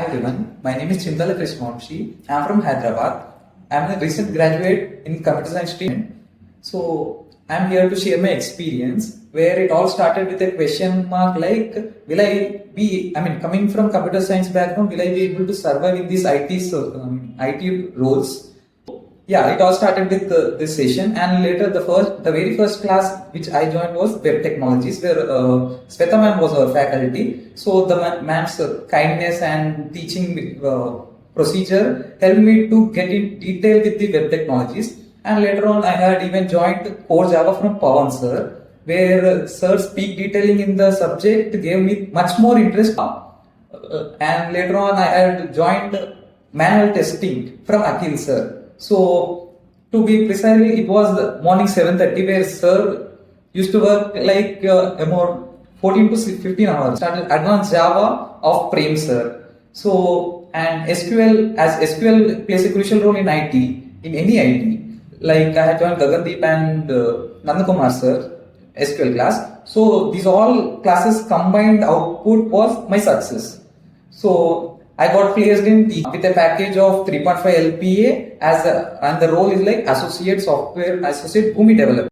everyone, my name is Chintala Krishna Vamsi. I am from Hyderabad. I am a recent graduate in computer science stream. So I am here to share my experience where it all started with a question mark like, will I be, coming from computer science background, will I be able to survive in these IT roles? Yeah, it all started with this session, and later the very first class which I joined was web technologies, where Sweta ma'am was our faculty. So the ma'am's kindness and teaching procedure helped me to get in detail with the web technologies. And later on, I had even joined core Java from Pawan sir, where sir's peak detailing in the subject gave me much more interest. And later on, I had joined manual testing from Akhil sir. So, to be precisely, it was the morning 7:30 where sir used to work like about 14 to 15 hours. Started advanced Java of Prem sir. So, and SQL plays a crucial role in IT, in any IT. Like I had joined Gagandeep and Nandakumar sir, SQL class. So, these all classes combined output was my success. So, I got placed in with a package of 3.5 LPA and the role is like associate Bhumi developer.